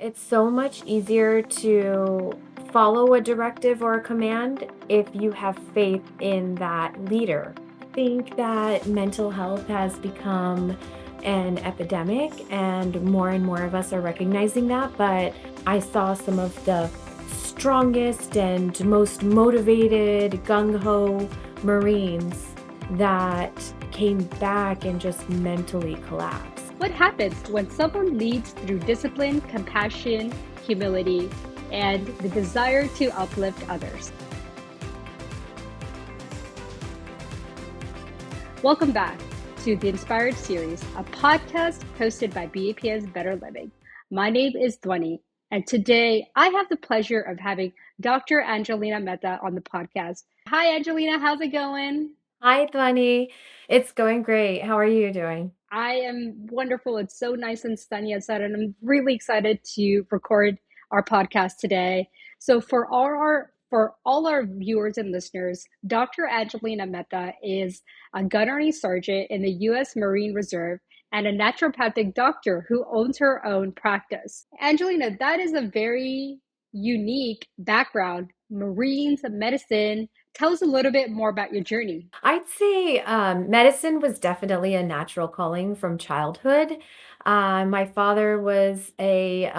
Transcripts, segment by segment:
It's so much easier to follow a directive or a command if you have faith in that leader. I think that mental health has become an epidemic, and more of us are recognizing that. But I saw some of the strongest and most motivated, gung ho Marines that came back and just mentally collapsed. What happens when someone leads through discipline, compassion, humility, and the desire to uplift others? Welcome back to the Inspired Series, a podcast hosted by BAPS Better Living. My name is Dhwani, and today I have the pleasure of having Dr. Angelina Mehta on the podcast. Hi, Angelina. How's it going? Hi, Dhwani. It's going great. How are you doing? I am wonderful. It's so nice and sunny outside, and I'm really excited to record our podcast today. So for all our viewers and listeners, Dr. Angelina Mehta is a Gunnery Sergeant in the U.S. Marine Reserve and a naturopathic doctor who owns her own practice. Angelina, that is a very unique background. Marines, medicine. Tell us a little bit more about your journey. I'd say medicine was definitely a natural calling from childhood. My father was a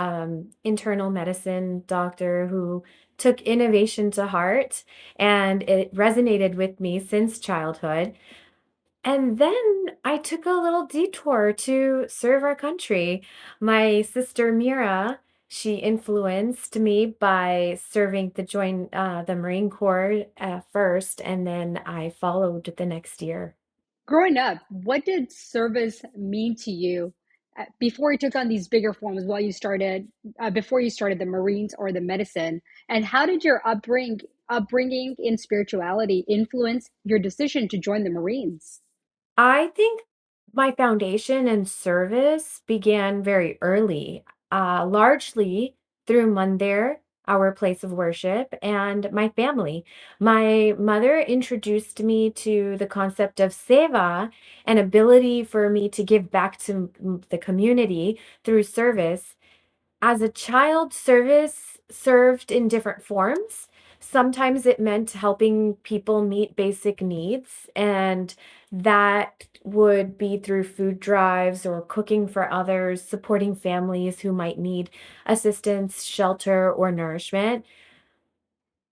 internal medicine doctor who took innovation to heart, and it resonated with me since childhood. And then I took a little detour to serve our country. My sister Mira, she influenced me by serving to join the Marine Corps first, and then I followed the next year. Growing up, what did service mean to you before you took on these bigger forms while you started before you started the Marines or the medicine? And how did your upbringing in spirituality influence your decision to join the Marines? I think my foundation and service began very early, largely through Mandir, our place of worship, and my family. My mother introduced me to the concept of seva, an ability for me to give back to the community through service. As a child, service served in different forms. Sometimes it meant helping people meet basic needs, and that would be through food drives or cooking for others, supporting families who might need assistance, shelter, or nourishment.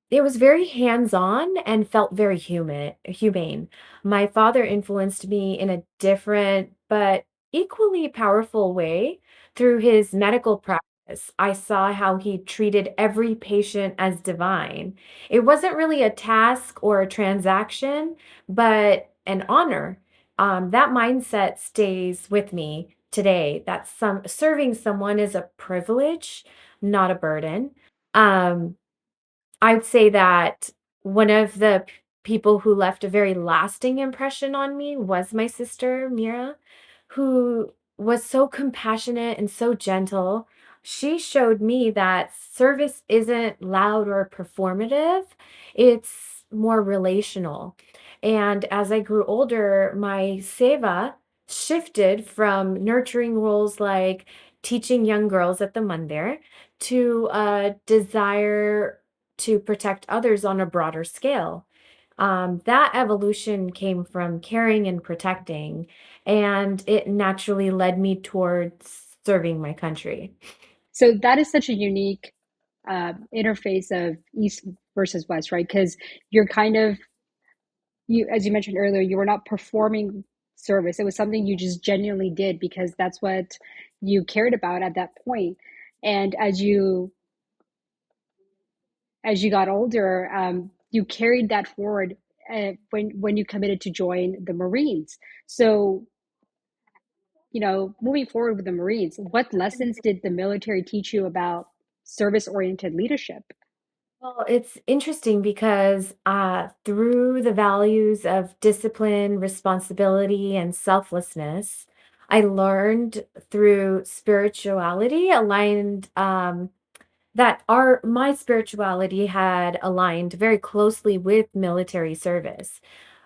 It was very hands-on and felt very humane. My father influenced me in a different but equally powerful way through his medical practice. I saw how he treated every patient as divine. It wasn't really a task or a transaction, but an honor. That mindset stays with me today. That serving someone is a privilege, not a burden. Um, I'd say that one of the people who left a very lasting impression on me was my sister, Mira, who was so compassionate and so gentle. She showed me that service isn't loud or performative, it's more relational. And as I grew older, my seva shifted from nurturing roles like teaching young girls at the mandir to a desire to protect others on a broader scale. That evolution came from caring and protecting, and it naturally led me towards serving my country. So that is such a unique interface of East versus West, right? Because you're kind of you, as you mentioned earlier, you were not performing service. It was something you just genuinely did because that's what you cared about at that point. And as you got older, you carried that forward when you committed to join the Marines. So, moving forward with the Marines, what lessons did the military teach you about service-oriented leadership? Well, it's interesting because through the values of discipline, responsibility, and selflessness, I learned through spirituality aligned that our my spirituality had aligned very closely with military service.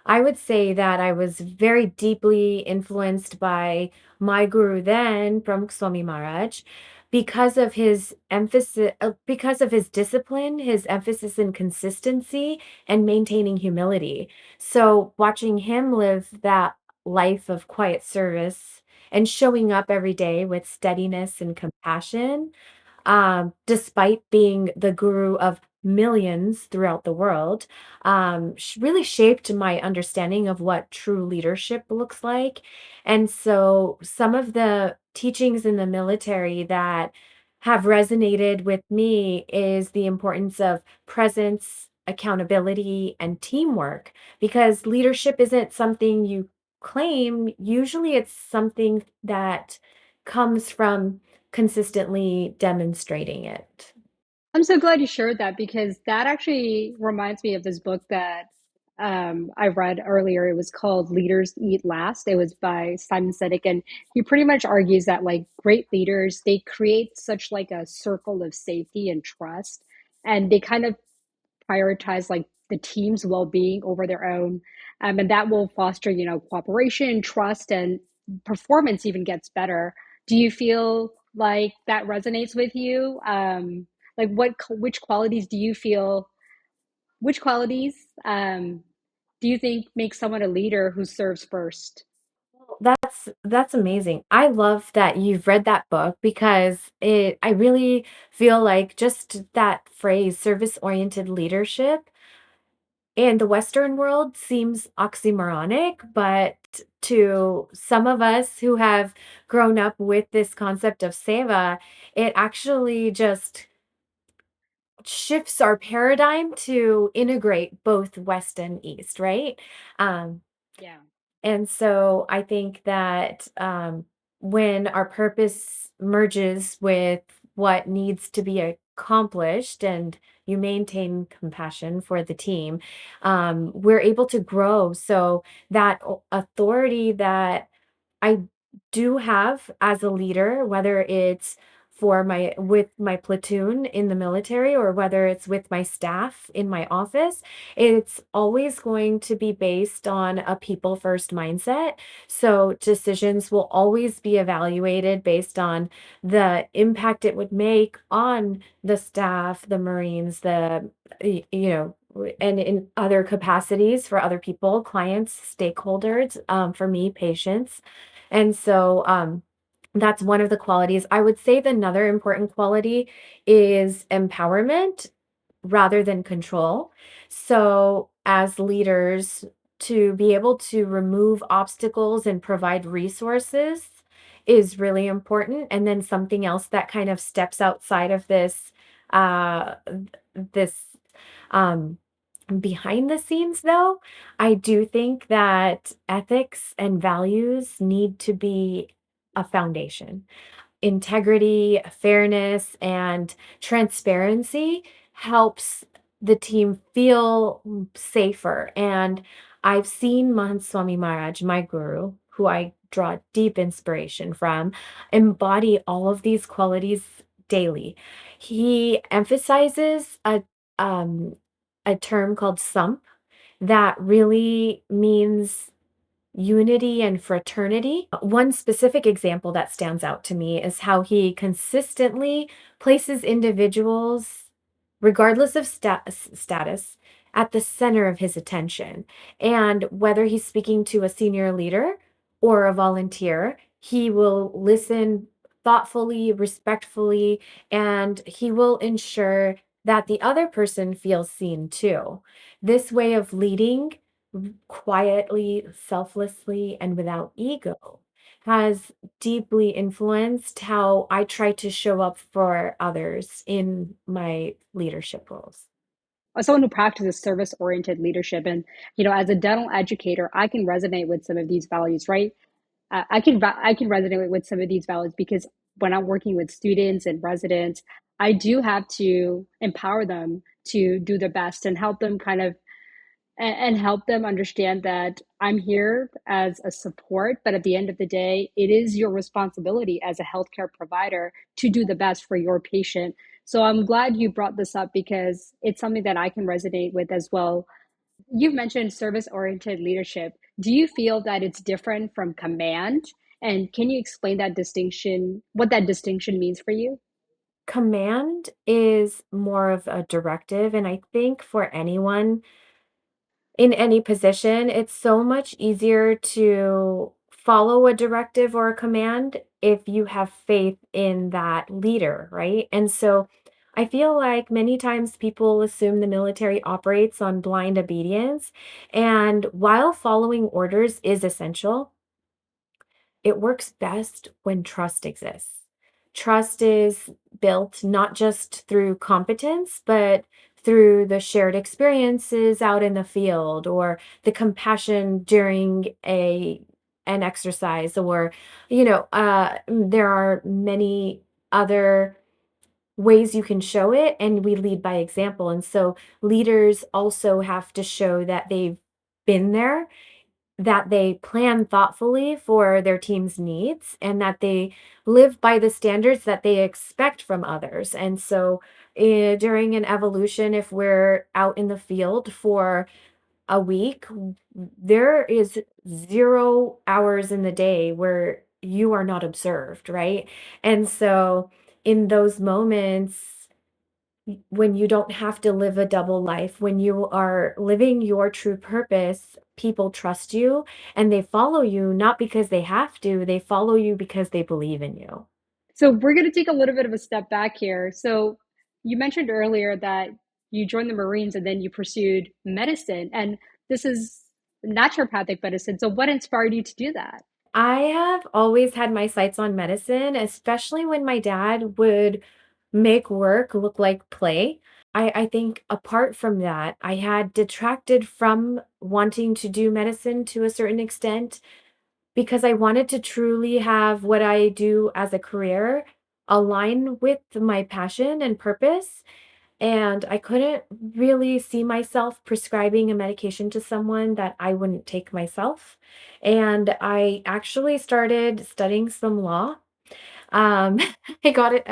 I would say that I was very deeply influenced by my guru then, from Swami Maharaj, because of his emphasis, because of his discipline, his emphasis in consistency and maintaining humility. So watching him live that life of quiet service and showing up every day with steadiness and compassion, despite being the guru of millions throughout the world, really shaped my understanding of what true leadership looks like. And so, some of the teachings in the military that have resonated with me is the importance of presence, accountability, and teamwork, because leadership isn't something you claim. Usually, it's something that comes from consistently demonstrating it. I'm so glad you shared that because that actually reminds me of this book that I read earlier. It was called Leaders Eat Last. It was by Simon Sinek, and he pretty much argues that like great leaders, they create such like a circle of safety and trust, and they kind of prioritize like the team's well-being over their own, and that will foster cooperation, trust, and performance even gets better. Do you feel like that resonates with you? Like which qualities do you feel, which qualities um, do you think make someone a leader who serves first? That's amazing. I love that you've read that book because I really feel like just that phrase, service-oriented leadership, in the Western world seems oxymoronic, but to some of us who have grown up with this concept of seva, it actually just shifts our paradigm to integrate both West and East, right? Um, Yeah. and so I think that when our purpose merges with what needs to be accomplished and you maintain compassion for the team, we're able to grow. So that authority that I do have as a leader, whether it's for my with my platoon in the military or whether it's with my staff in my office, it's always going to be based on a people first mindset. So decisions will always be evaluated based on the impact it would make on the staff, the Marines, and in other capacities for other people, clients, stakeholders, for me, patients. And so, that's one of the qualities. I would say the another important quality is empowerment rather than control. So, as leaders, to be able to remove obstacles and provide resources is really important. And then something else that kind of steps outside of this um, behind the scenes, though, I do think that ethics and values need to be a foundation. Integrity, fairness, and transparency helps the team feel safer. And I've seen Mahant Swami Maharaj, my guru, who I draw deep inspiration from, embody all of these qualities daily. He emphasizes um, a term called sump that really means unity and fraternity. One specific example that stands out to me is how he consistently places individuals, regardless of status, at the center of his attention. And whether he's speaking to a senior leader or a volunteer, he will listen thoughtfully, respectfully, and he will ensure that the other person feels seen too. This way of leading quietly, selflessly, and without ego has deeply influenced how I try to show up for others in my leadership roles. As someone who practices service-oriented leadership, and as a dental educator, I can resonate with some of these values, right? I can resonate with some of these values because when I'm working with students and residents, I do have to empower them to do their best and help them kind of and help them understand that I'm here as a support, but at the end of the day, it is your responsibility as a healthcare provider to do the best for your patient. So I'm glad you brought this up because it's something that I can resonate with as well. You've mentioned service oriented leadership. Do you feel that it's different from command? And can you explain that distinction, what that distinction means for you? Command is more of a directive, and I think for anyone in any position, it's so much easier to follow a directive or a command if you have faith in that leader, right? And so I feel like many times people assume the military operates on blind obedience. And while following orders is essential, it works best when trust exists. Trust is built not just through competence, but through the shared experiences out in the field or the compassion during an exercise or there are many other ways you can show it, and we lead by example. And so leaders also have to show that they've been there, that they plan thoughtfully for their team's needs, and that they live by the standards that they expect from others. And so, during an evolution, if we're out in the field for a week, there is 0 hours in the day where you are not observed, right? And so, in those moments, when you don't have to live a double life, when you are living your true purpose, people trust you and they follow you not because they have to, they follow you because they believe in you. So we're going to take a little bit of a step back here. So you mentioned earlier that you joined the Marines and then you pursued medicine, and this is naturopathic medicine. So what inspired you to do that? I have always had my sights on medicine, especially when my dad would make work look like play. I think apart from that, I had detracted from wanting to do medicine to a certain extent because I wanted to truly have what I do as a career align with my passion and purpose. And I couldn't really see myself prescribing a medication to someone that I wouldn't take myself. And I actually started studying some law. um, I got it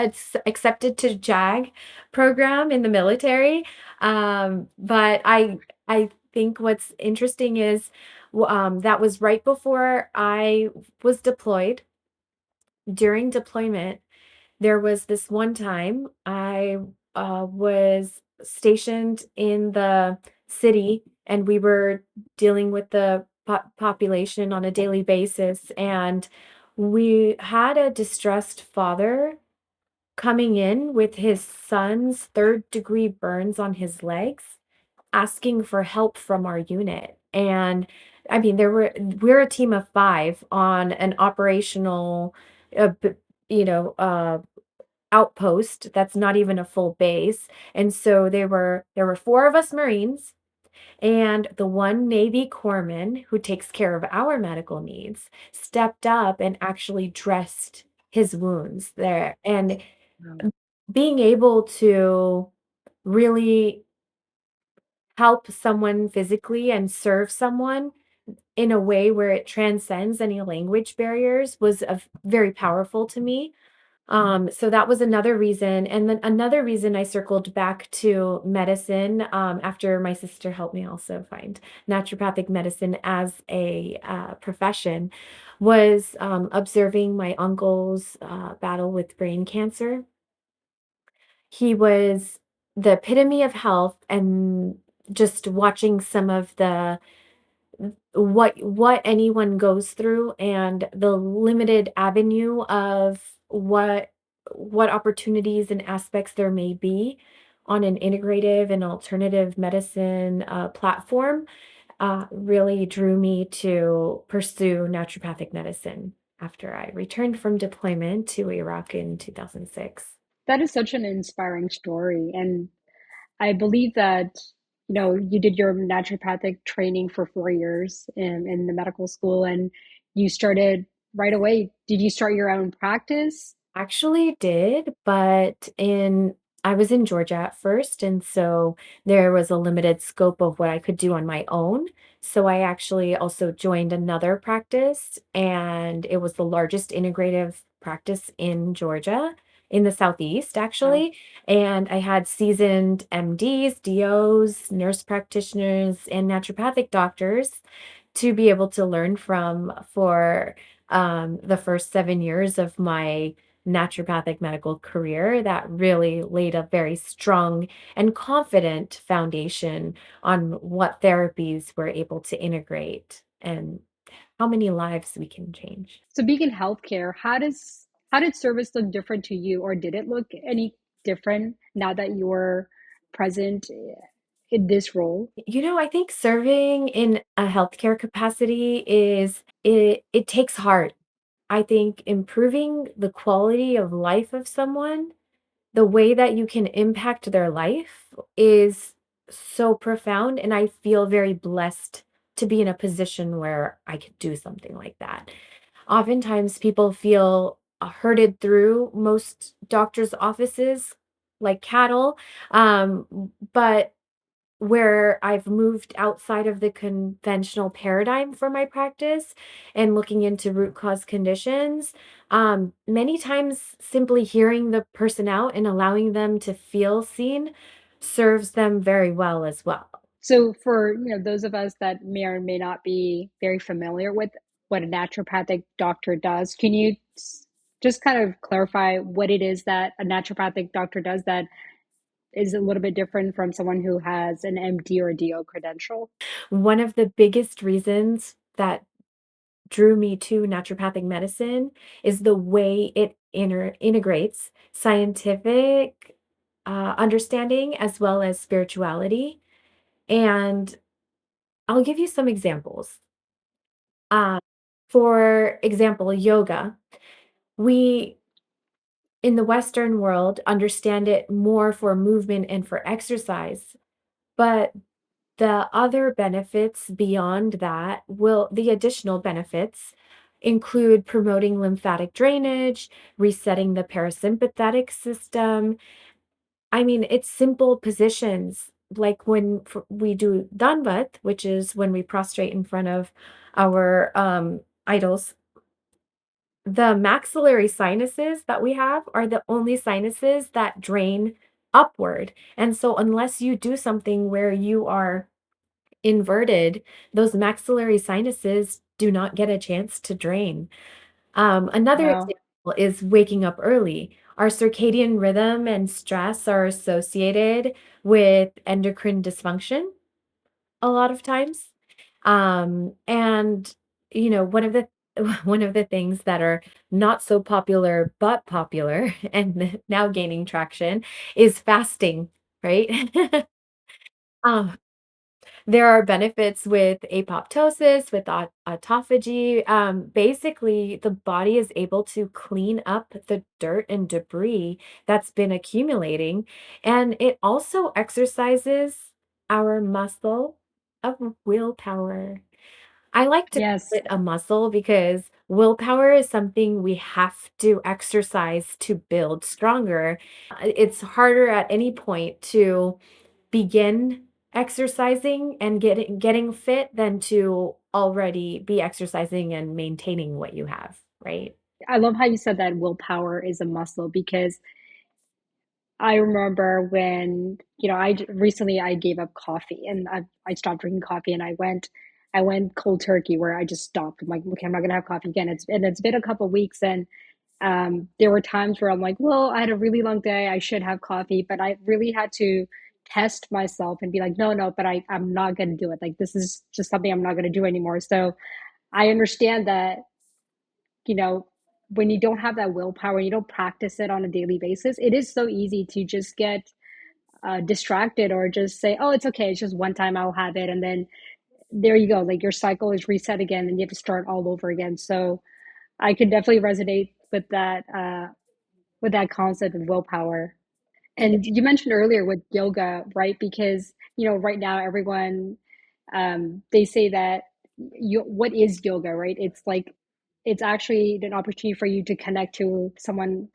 accepted to JAG program in the military. But I think what's interesting is that was right before I was deployed. During deployment, there was this one time I was stationed in the city, and we were dealing with the population on a daily basis. And we had a distressed father coming in with his son's third-degree burns on his legs, asking for help from our unit. And I mean, we're a team of 5 on an operational, b you know, outpost that's not even a full base. And so there were 4 of us Marines and the one Navy corpsman who takes care of our medical needs stepped up and actually dressed his wounds there. And Wow. being able to really help someone physically and serve someone in a way where it transcends any language barriers was very powerful to me. So that was another reason. And then another reason I circled back to medicine, after my sister helped me also find naturopathic medicine as a profession, was observing my uncle's battle with brain cancer. He was the epitome of health, and just watching some of the what anyone goes through and the limited avenue of what opportunities and aspects there may be on an integrative and alternative medicine platform really drew me to pursue naturopathic medicine after I returned from deployment to Iraq in 2006. That is such an inspiring story. And I believe that, you did your naturopathic training for 4 years in the medical school, and you started right away. Did you start your own practice? Actually did, but in I was in Georgia at first, and so there was a limited scope of what I could do on my own. So I actually also joined another practice, and it was the largest integrative practice in Georgia, in the Southeast, Wow. actually. And I had seasoned MDs, DOs, nurse practitioners, and naturopathic doctors to be able to learn from for the first 7 years of my naturopathic medical career that really laid a very strong and confident foundation on what therapies we're able to integrate and how many lives we can change. So being in healthcare, how did service look different to you, or did it look any different now that you're present in this role? I think serving in a healthcare capacity it takes heart. I think improving the quality of life of someone, the way that you can impact their life is so profound, and I feel very blessed to be in a position where I could do something like that. Oftentimes, people feel herded through most doctors' offices like cattle, but where I've moved outside of the conventional paradigm for my practice and looking into root cause conditions, many times simply hearing the person out and allowing them to feel seen serves them very well as well. So for, those of us that may or may not be very familiar with what a naturopathic doctor does, can you just kind of clarify what it is that a naturopathic doctor does that is a little bit different from someone who has an MD or DO credential? One of the biggest reasons that drew me to naturopathic medicine is the way it integrates scientific understanding as well as spirituality. And I'll give you some examples. Uh, for example, yoga. We in the Western world understand it more for movement and for exercise, but the other benefits beyond that will the additional benefits include promoting lymphatic drainage, resetting the parasympathetic system. I mean, it's simple positions like when we do danvat, which is when we prostrate in front of our idols. The maxillary sinuses that we have are the only sinuses that drain upward. And so, unless you do something where you are inverted, those maxillary sinuses do not get a chance to drain. Another Wow. example is waking up early. Our circadian rhythm and stress are associated with endocrine dysfunction a lot of times. And one of the one of the things that are not so popular but popular and now gaining traction is fasting, right? um, there are benefits with apoptosis, with autophagy. Basically, the body is able to clean up the dirt and debris that's been accumulating, and it also exercises our muscle of willpower. I like to call Yes. it a muscle because willpower is something we have to exercise to build stronger. It's harder at any point to begin exercising and getting fit than to already be exercising and maintaining what you have, right? I love how you said that willpower is a muscle because I remember when, recently I gave up coffee and I stopped drinking coffee and I went cold turkey where I just stopped. I'm like, okay, I'm not gonna have coffee again. It's been a couple of weeks and there were times where I'm like, well, I had a really long day. I should have coffee, but I really had to test myself and be like, no, no, but I'm not gonna do it. Like this is just something I'm not gonna do anymore. So I understand that, you know, when you don't have that willpower, you don't practice it on a daily basis, it is so easy to just get distracted or just say, oh, it's okay. It's just one time I'll have it. And then there you go. Like your cycle is reset again and you have to start all over again. So I could definitely resonate with that concept of willpower. And you mentioned earlier with yoga, right? Because, right now everyone, they say that what is yoga, right? It's like, it's actually an opportunity for you to connect to someone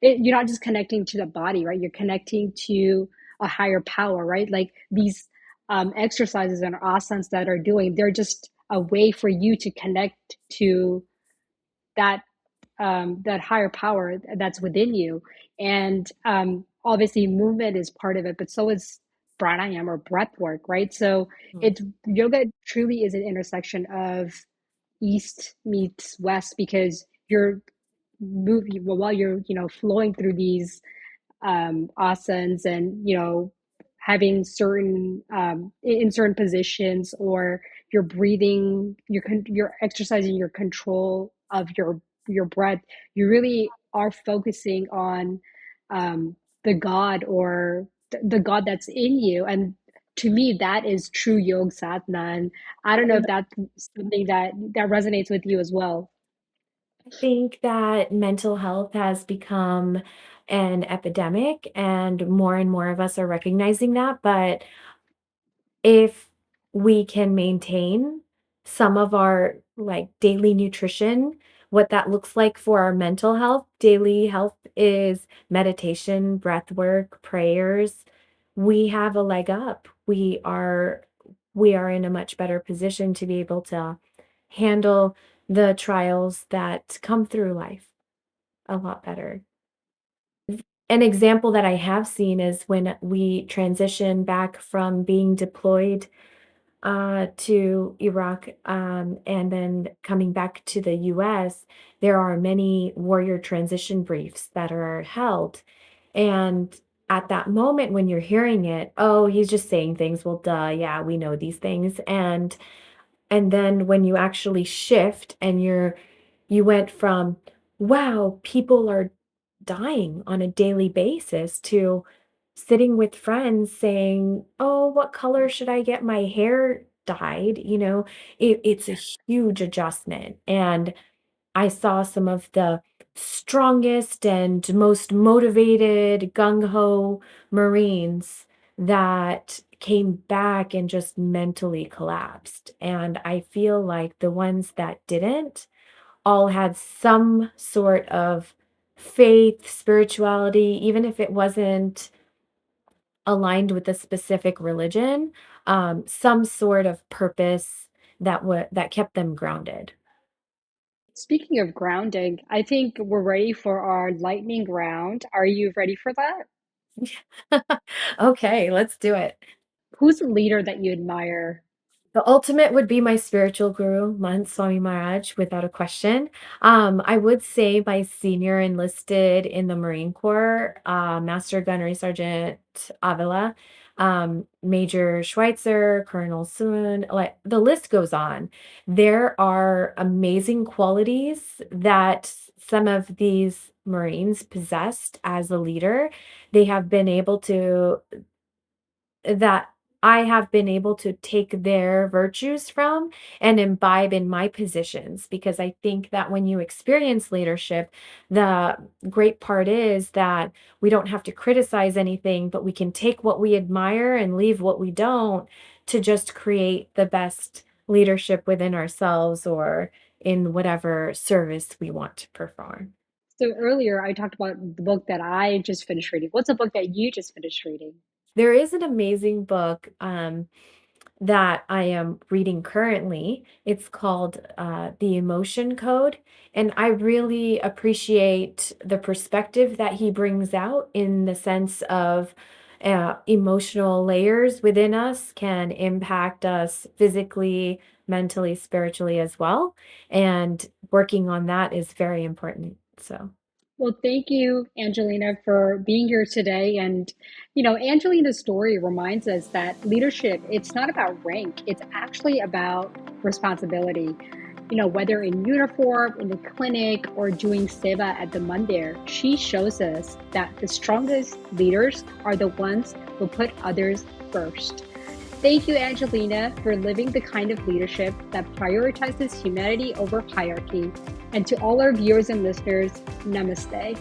you're not just connecting to the body, right? You're connecting to a higher power, right? Like these exercises and asanas that are doing, they're just a way for you to connect to that that higher power that's within you. And obviously, movement is part of it, but so is pranayama or breath work, right? So Mhm. it's yoga truly is an intersection of east meets west because you're moving while you're flowing through these asanas and having certain in certain positions, or you're breathing, you're exercising your control of your breath. You really are focusing on the God, or the God that's in you. And to me, that is true yog sadhana. And I don't know if that's something that resonates with you as well. I think that mental health has become an epidemic, and more of us are recognizing that. But if we can maintain some of our like daily nutrition, what that looks like for our mental health, daily health is meditation, breath work, prayers. We have a leg up. We are in a much better position to be able to handle the trials that come through life a lot better. An example that I have seen is when we transition back from being deployed to Iraq, and then coming back to the US, there are many warrior transition briefs that are held. And at that moment when you're hearing it, oh, he's just saying things. Well, duh, yeah, we know these things. And then when you actually shift and you went from, wow, people are dying on a daily basis to sitting with friends saying, "Oh, what color should I get my hair dyed?" It's a huge adjustment. And I saw some of the strongest and most motivated gung ho Marines that came back and just mentally collapsed. And I feel like the ones that didn't all had some sort of faith, spirituality, even if it wasn't aligned with a specific religion, some sort of purpose that kept them grounded. Speaking of grounding, I think we're ready for our lightning round. Are you ready for that? Okay, let's do it. Who's a leader that you admire? The ultimate would be my spiritual guru, Mahant Swami Maharaj, without a question. I would say my senior enlisted in the Marine Corps, Master Gunnery Sergeant Avila, Major Schweitzer, Colonel Soon, like the list goes on. There are amazing qualities that some of these Marines possessed as a leader. They have been able to that I have been able to take their virtues from and imbibe in my positions, because I think that when you experience leadership, the great part is that we don't have to criticize anything, but we can take what we admire and leave what we don't to just create the best leadership within ourselves or in whatever service we want to perform. So earlier I talked about the book that I just finished reading. What's a book that you just finished reading? There is an amazing book that I am reading currently. It's called The Emotion Code. And I really appreciate the perspective that he brings out in the sense of emotional layers within us can impact us physically, mentally, spiritually as well. And working on that is very important. So. Well, thank you, Angelina, for being here today. And, Angelina's story reminds us that leadership, it's not about rank, it's actually about responsibility. Whether in uniform, in the clinic, or doing seva at the mandir, she shows us that the strongest leaders are the ones who put others first. Thank you, Angelina, for living the kind of leadership that prioritizes humanity over hierarchy. And to all our viewers and listeners, namaste.